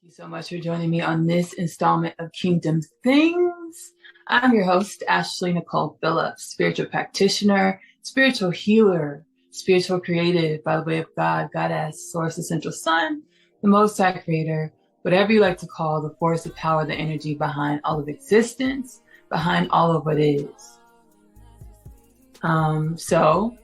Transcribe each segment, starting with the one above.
You so much for joining me on this installment of Kingdom Things. I'm your host, Ashley Nicole Phillips, spiritual practitioner, spiritual healer, spiritual creative by the way of God, Goddess, Source, Essential Sun, the Most High Creator, whatever you like to call the force, the power, the energy behind all of existence, behind all of what is. So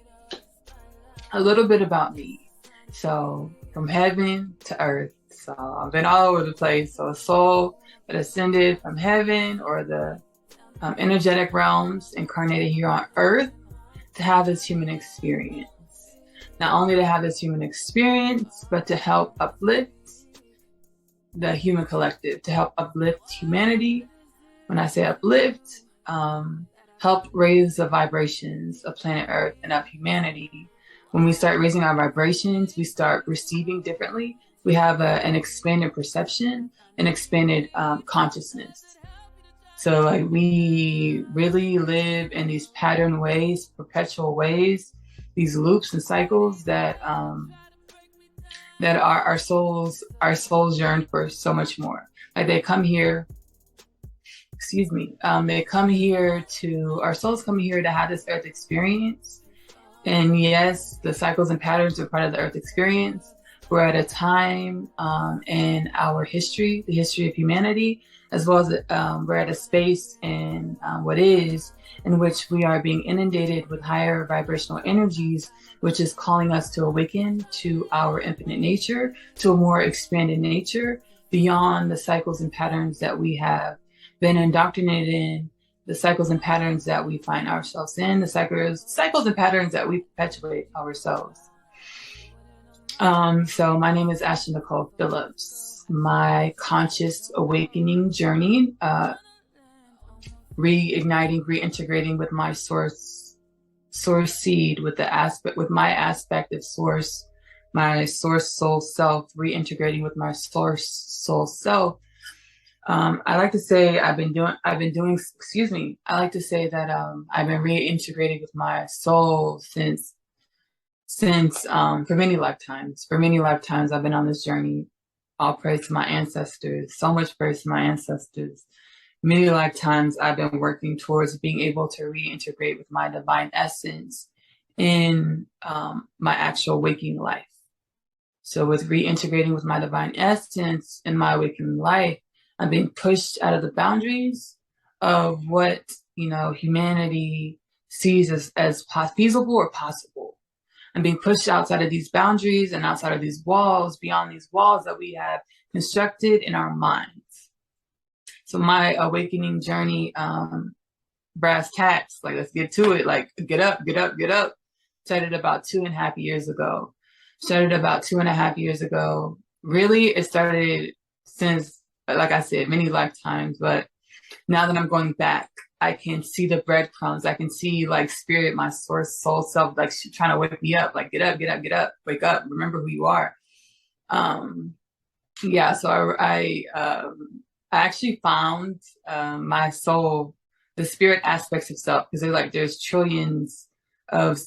a little bit about me. So from heaven to earth. So I've been all over the place. So a soul that ascended from heaven or the energetic realms incarnated here on earth to have this human experience. Not only to have this human experience, but to help uplift the human collective, to help uplift humanity. When I say uplift, help raise the vibrations of planet Earth and of humanity. When we start raising our vibrations, we start receiving differently. We have an expanded perception, an expanded consciousness. So like we really live in these pattern ways, perpetual ways, these loops and cycles that our souls yearn for so much more. Like they come here, they come here our souls come here to have this earth experience. And yes, the cycles and patterns are part of the earth experience. We're at a time in our history, the history of humanity, as well as we're at a space in what is, in which we are being inundated with higher vibrational energies, which is calling us to awaken to our infinite nature, to a more expanded nature, beyond the cycles and patterns that we have been indoctrinated in, the cycles and patterns that we find ourselves in, the cycles and patterns that we perpetuate ourselves. So my name is Ashley Nicole Phillips. My conscious awakening journey, reigniting, reintegrating with my source seed, with my aspect of source, my source soul self, reintegrating with my source soul self. I like to say I like to say that I've been reintegrating with my soul since for many lifetimes. For many lifetimes I've been on this journey. All praise to my ancestors. So much praise to my ancestors. Many lifetimes I've been working towards being able to reintegrate with my divine essence in my actual waking life. So with reintegrating with my divine essence in my waking life, I'm being pushed out of the boundaries of what, humanity sees as feasible or possible. I'm being pushed outside of these boundaries and outside of these walls, beyond these walls that we have constructed in our minds. So my awakening journey, brass tacks, like let's get to it, like get up, started about 2.5 years ago. Really, it started since, like I said, many lifetimes, but now that I'm going back, I can see the breadcrumbs. I can see like spirit, my source, soul self, like trying to wake me up, like get up, wake up, remember who you are. So I actually found my soul, the spirit aspects of self, because there's trillions of,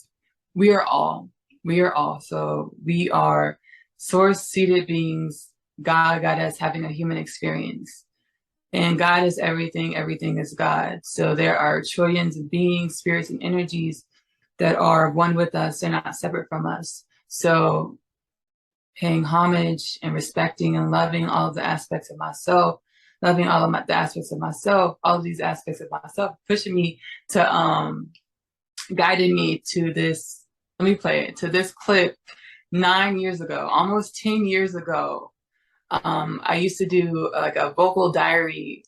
we are all. So we are source seated beings, Goddess having a human experience. And God is everything, everything is God. So there are trillions of beings, spirits, and energies that are one with us. They're not separate from us. So paying homage and respecting and loving all of the aspects of myself, loving all of the aspects of myself, all of these aspects of myself, pushing me to, guiding me to this, let me play it, to this clip 9 years ago, almost 10 years ago. I used to do like a vocal diary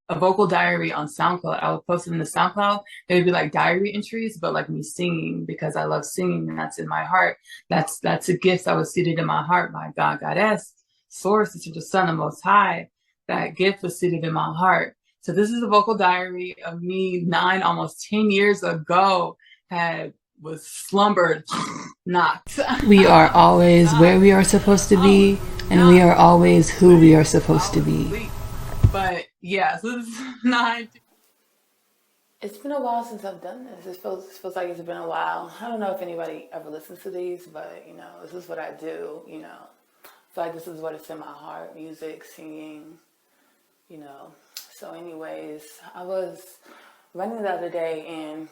on SoundCloud. I would post it in the SoundCloud. They would be like diary entries, but like me singing, because I love singing and that's in my heart. That's a gift that was seated in my heart by God, Goddess, Source, the Son, the Most High. That gift was seated in my heart. So this is a vocal diary of me almost 10 years ago, was slumbered, knocked. We are always where we are supposed to be, and we are always who we are supposed to be. But yeah, so this is 9. It's been a while since I've done this. It feels like it's been a while. I don't know if anybody ever listens to these, but this is what I do. feel like this is what it's in my heart, music, singing, you know. So anyways, I was running the other day and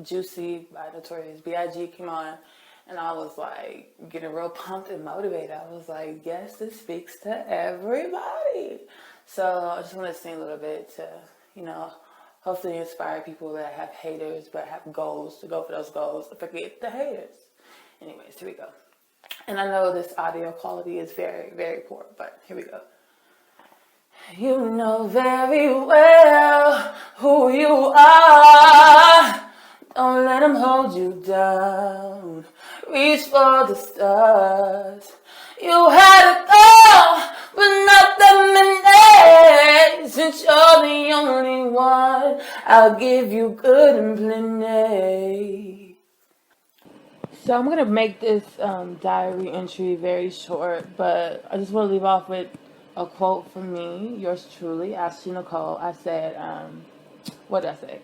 Juicy by Notorious B.I.G. came on, and I was like getting real pumped and motivated. I was like, yes, this speaks to everybody. So I just want to sing a little bit to, you know, hopefully inspire people that have haters but have goals to go for those goals. Forget the haters. Anyways, here we go. And I know this audio quality is very, very poor, but here we go. You know very well who you are. Don't let them hold you down. Reach for the stars. You had it all, but not that many. Since you're the only one, I'll give you good and plenty. So I'm gonna make this diary entry very short, but I just want to leave off with a quote from me, yours truly, Ashley Nicole. I said, what did I say?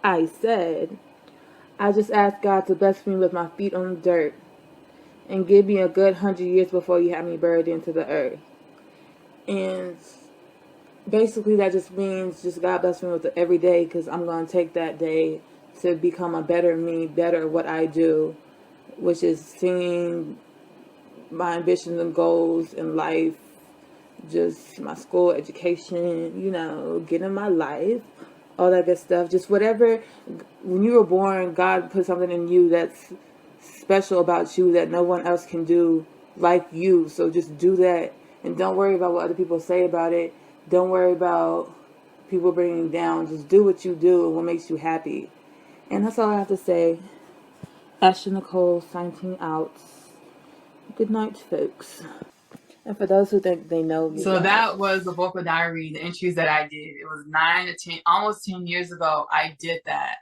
I said, I just asked God to bless me with my feet on the dirt and give me a good 100 years before you have me buried into the earth. And basically that just means just God bless me with it every day, because I'm going to take that day to become a better me, better what I do, which is seeing my ambitions and goals in life, just my school education, you know, getting my life, all that good stuff. Just whatever, when you were born, God put something in you that's special about you that no one else can do like you. So just do that, and don't worry about what other people say about it. Don't worry about people bringing you down. Just do what you do and what makes you happy. And that's all I have to say. Ashley Nicole signing out. Good night, folks. And for those who think they know me, So guys. that was the vocal diary, the entries that I did. It was 9 to 10, almost 10 years ago. I did that,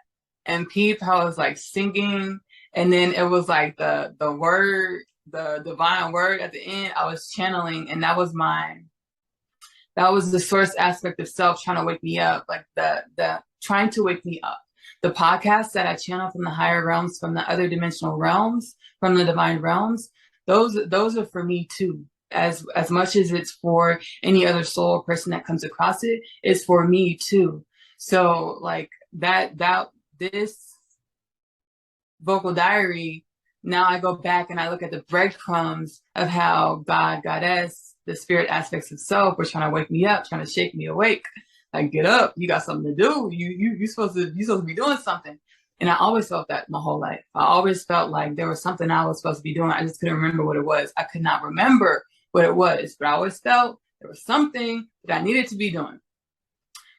and peep, I was like singing, and then it was like the word, the divine word at the end. I was channeling, and that was the source aspect of self trying to wake me up, like the trying to wake me up. The podcasts that I channel from the higher realms, from the other dimensional realms, from the divine realms, those are for me too. As much as it's for any other soul or person that comes across it, it's for me too. So like this vocal diary, now I go back and I look at the breadcrumbs of how God, Goddess, the spirit aspects of self were trying to wake me up, trying to shake me awake. Like, get up, you got something to do. You supposed to be doing something. And I always felt that my whole life. I always felt like there was something I was supposed to be doing. I just couldn't remember what it was. I could not remember what it was, but I always felt there was something that I needed to be doing.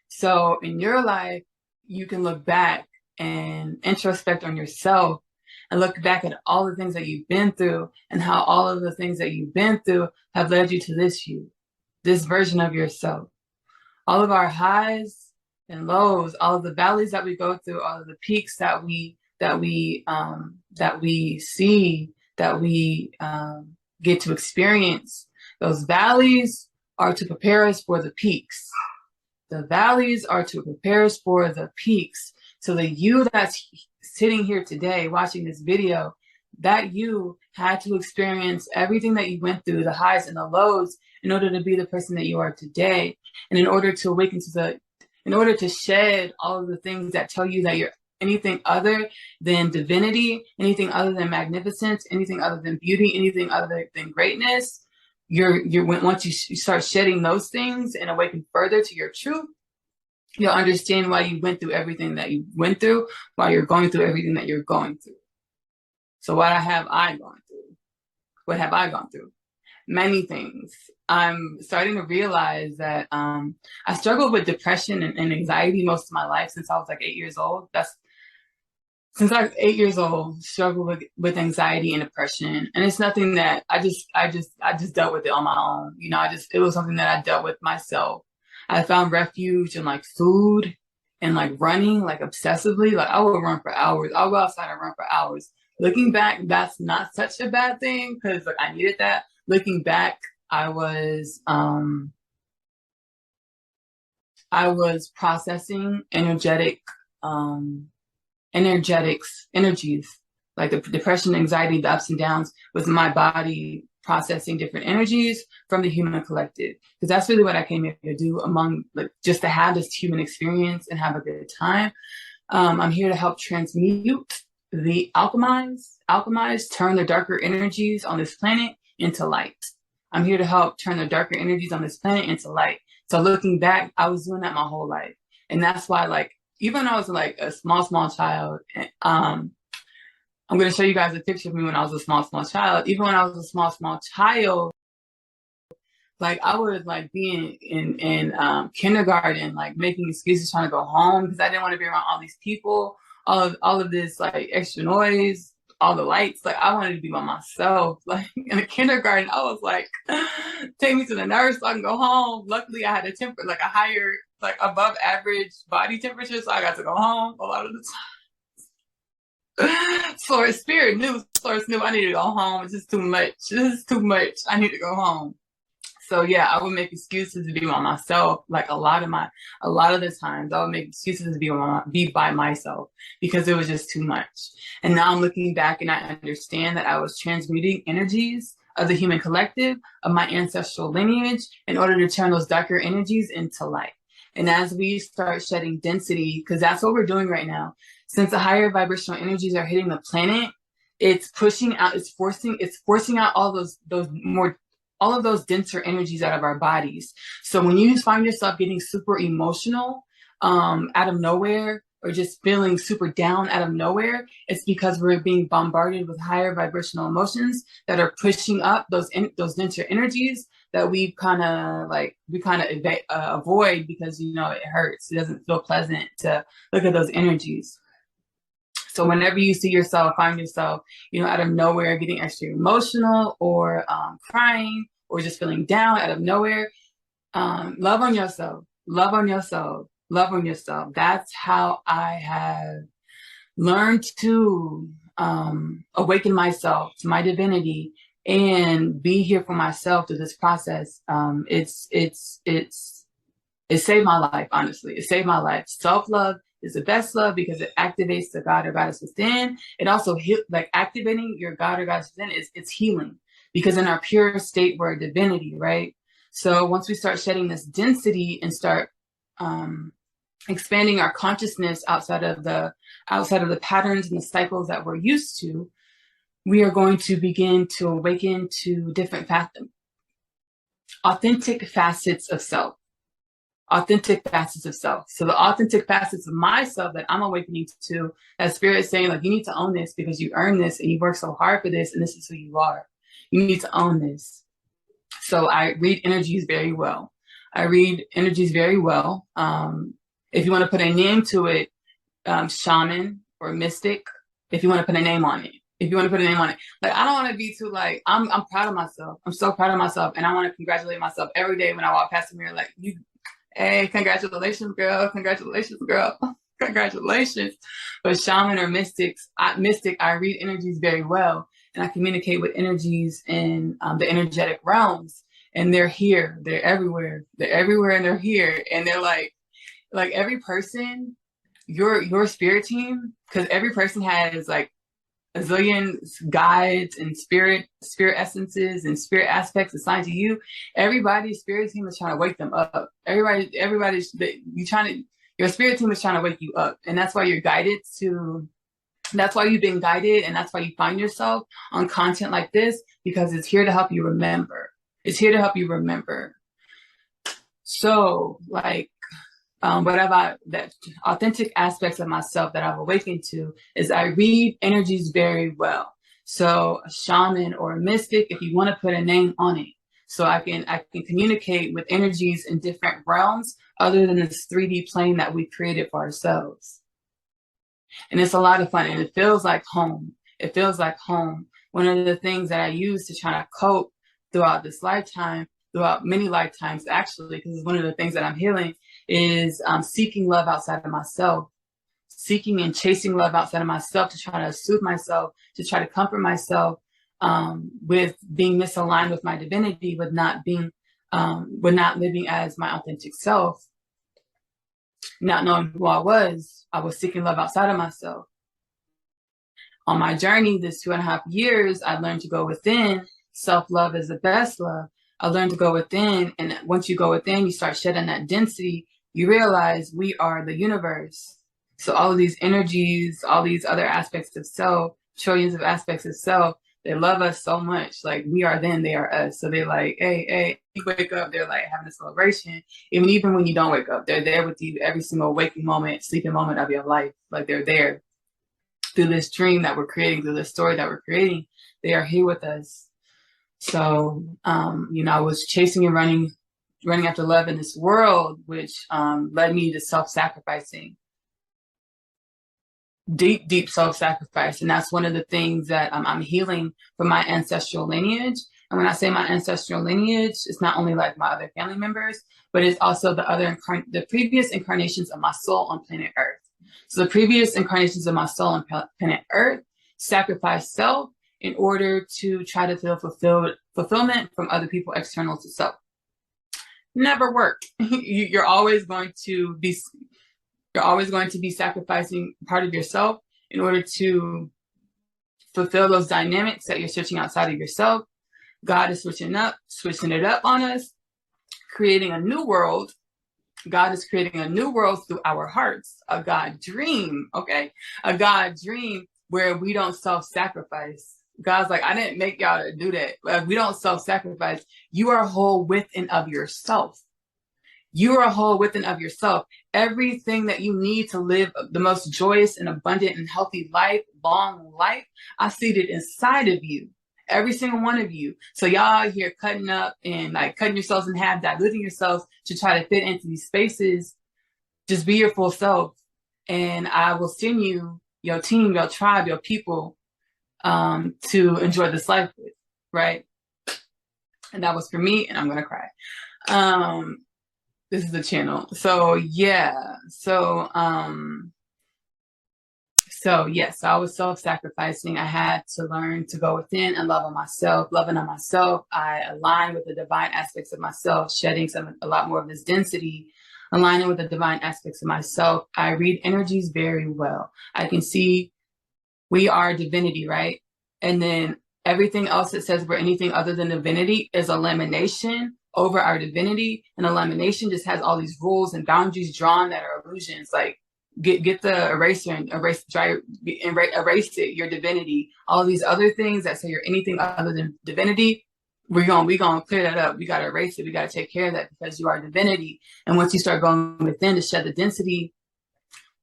So in your life, you can look back and introspect on yourself and look back at all the things that you've been through and how all of the things that you've been through have led you to this version of yourself. All of our highs and lows, all of the valleys that we go through, all of the peaks that we see, that we get to experience. Those valleys are to prepare us for the peaks. The valleys are to prepare us for the peaks. So the you that's sitting here today watching this video, that you had to experience everything that you went through, the highs and the lows, in order to be the person that you are today. And in order to awaken in order to shed all of the things that tell you that you're anything other than divinity, anything other than magnificence, anything other than beauty, anything other than greatness, once you start shedding those things and awaken further to your truth, you'll understand why you went through everything that you went through, why you're going through everything that you're going through. So what have I gone through? What have I gone through? Many things. I'm starting to realize that I struggled with depression and anxiety most of my life since I was like 8 years old. Since I was 8 years old, struggled with anxiety and depression. And it's nothing that I just dealt with it on my own. You know, it was something that I dealt with myself. I found refuge in like food and like running, like obsessively. Like I would run for hours. I'll go outside and run for hours. Looking back, that's not such a bad thing because like I needed that. Looking back, I was processing energetic energies, like the depression, anxiety, the ups and downs, was my body processing different energies from the human collective. Because that's really what I came here to do, among like just to have this human experience and have a good time. I'm here to help transmute the alchemize, turn the darker energies on this planet into light. I'm here to help turn the darker energies on this planet into light. So looking back, I was doing that my whole life. And that's why, like, even when I was like a small child, I'm going to show you guys a picture of me when I was a small child. Even when I was a small child, like I would like be in kindergarten, like making excuses trying to go home because I didn't want to be around all these people, all of this like extra noise, all the lights. Like I wanted to be by myself. Like in the kindergarten, I was like, take me to the nurse so I can go home. Luckily, I had like a higher, like above average body temperature, so I got to go home a lot of the time. Source knew I needed to go home. It's just too much. This is too much. I need to go home. So yeah, I would make excuses to be by myself. Like a lot of the times I would make excuses to be by myself because it was just too much. And now I'm looking back and I understand that I was transmuting energies of the human collective, of my ancestral lineage, in order to turn those darker energies into light. And as we start shedding density, because that's what we're doing right now, since the higher vibrational energies are hitting the planet, it's forcing out all of those denser energies out of our bodies. So when you find yourself getting super emotional out of nowhere, or just feeling super down out of nowhere, it's because we're being bombarded with higher vibrational emotions that are pushing up those denser energies that we kind of avoid because, you know, it hurts. It doesn't feel pleasant to look at those energies. So whenever you find yourself, you know, out of nowhere, getting extra emotional or crying or just feeling down out of nowhere, love on yourself. That's how I have learned to awaken myself to my divinity and be here for myself through this process. It saved my life, honestly. It saved my life. Self-love is the best love because it activates the God or goddess within. It also activating your God or goddess within it's healing, because in our pure state we're a divinity, right? So once we start shedding this density and start expanding our consciousness outside of the patterns and the cycles that we're used to, we are going to begin to awaken to different authentic facets of self. So the authentic facets of myself that I'm awakening to, that spirit is saying, like, you need to own this because you earned this and you worked so hard for this and this is who you are. You need to own this. So I read energies very well. If you want to put a name to it, shaman or mystic, if you want to put a name on it. Like, I don't want to be too, like, I'm proud of myself. I'm so proud of myself. And I want to congratulate myself every day when I walk past the mirror, like, hey, congratulations, girl. Congratulations. But shaman or mystic, I read energies very well. And I communicate with energies in the energetic realms. And they're here. They're everywhere. And they're here. And they're like every person, your spirit team, because every person has like a zillion guides and spirit essences and spirit aspects assigned to you. Everybody's spirit team is trying to wake them up. Your spirit team is trying to wake you up. And that's why you're guided to, that's why you've been guided, and that's why you find yourself on content like this, because it's here to help you remember. So like, what about that authentic aspects of myself that I've awakened to is I read energies very well. So a shaman or a mystic, if you want to put a name on it. So I can communicate with energies in different realms other than this 3D plane that we created for ourselves. And it's a lot of fun, and it feels like home. One of the things that I use to try to cope throughout this lifetime, throughout many lifetimes actually, because it's one of the things that I'm healing, is seeking love outside of myself, seeking and chasing love outside of myself to try to soothe myself, to try to comfort myself with being misaligned with my divinity, with not living as my authentic self, not knowing who I was seeking love outside of myself. on my journey, this 2.5 years, I learned to go within. Self-love is the best love. I learned to go within. And once you go within, you start shedding that density. You realize we are the universe. So all of these energies, all these other aspects of self, trillions of aspects of self, they love us so much. Like we are them, they are us. So they're like, hey, you wake up, they're like having a celebration. Even when you don't wake up, they're there with you every single waking moment, sleeping moment of your life. Like they're there through this dream that we're creating, through this story that we're creating. They are here with us. So, I was chasing and running after love in this world, which led me to self-sacrificing, deep self-sacrifice. And that's one of the things that I'm healing from my ancestral lineage. And when I say my ancestral lineage, it's not only like my other family members, but it's also the previous incarnations of my soul on planet Earth. So the previous incarnations of my soul on planet Earth sacrificed self in order to try to feel fulfillment from other people external to self. Never worked. You're always going to be sacrificing part of yourself in order to fulfill those dynamics that you're searching outside of yourself. God is switching it up on us, creating a new world. God is creating a new world through our hearts, a God dream, okay? A God dream where we don't self-sacrifice. God's like, I didn't make y'all to do that. Like, we don't self-sacrifice. You are whole within of yourself. You are whole within of yourself. Everything that you need to live the most joyous and abundant and healthy life, long life, I see it inside of you. Every single one of you. So y'all here cutting up and like cutting yourselves in half, diluting yourselves to try to fit into these spaces. Just be your full self. And I will send you your team, your tribe, your people to enjoy this life with, right? And that was for me, and I'm gonna cry. This is the channel. So yeah. So yes, I was self-sacrificing. I had to learn to go within and love on myself. Loving on myself, I align with the divine aspects of myself, shedding a lot more of this density, aligning with the divine aspects of myself. I read energies very well. I can see we are divinity, right? And then everything else that says we're anything other than divinity is a lamination over our divinity. And a lamination just has all these rules and boundaries drawn that are illusions. Like get the eraser and erase it, your divinity. All of these other things that say you're anything other than divinity, we're gonna clear that up. We gotta erase it. We gotta take care of that because you are divinity. And once you start going within to shed the density,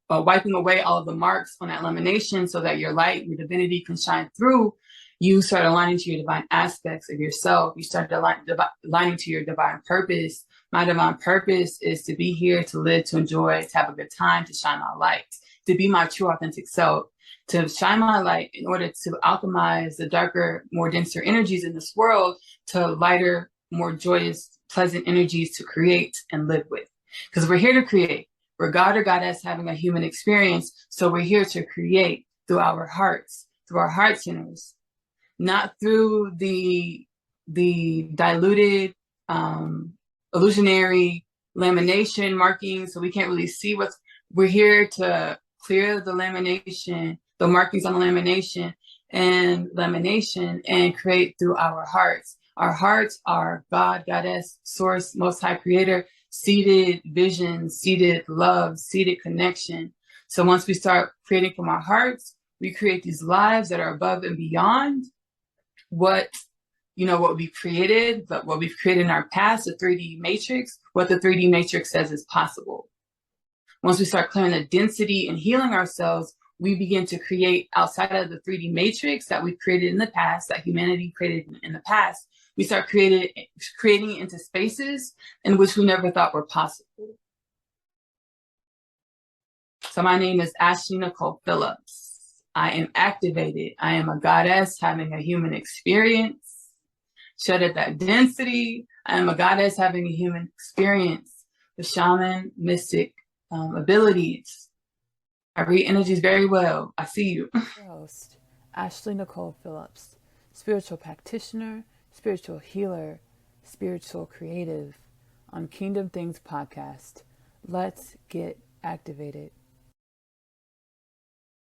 wiping away all of the marks on that lamination so that your light, your divinity can shine through, you start aligning to your divine aspects of yourself. You start aligning to your divine purpose. My divine purpose is to be here, to live, to enjoy, to have a good time, to shine my light, to be my true authentic self, to shine my light in order to alchemize the darker, more denser energies in this world to lighter, more joyous, pleasant energies to create and live with. Because we're here to create. We're God or goddess having a human experience. So we're here to create through our hearts, through our heart centers, not through the diluted, illusionary lamination markings. So we can't really see we're here to clear the lamination, the markings on the lamination and create through our hearts. Our hearts are God, goddess, source, most high creator, seated vision, seated love, seated connection. So once we start creating from our hearts, we create these lives that are above and beyond what we've created, but what we've created in our past, the 3D matrix, what the 3D matrix says is possible. Once we start clearing the density and healing ourselves, we begin to create outside of the 3D matrix that we created in the past, that humanity created in the past. We start creating it into spaces in which we never thought were possible. So my name is Ashley Nicole Phillips. I am activated. I am a goddess having a human experience. Shedded that density. I am a goddess having a human experience. The shaman, mystic abilities. I read energies very well. I see you. Host, Ashley Nicole Phillips, spiritual practitioner, spiritual healer, spiritual creative on Kingdom Things podcast. Let's get activated.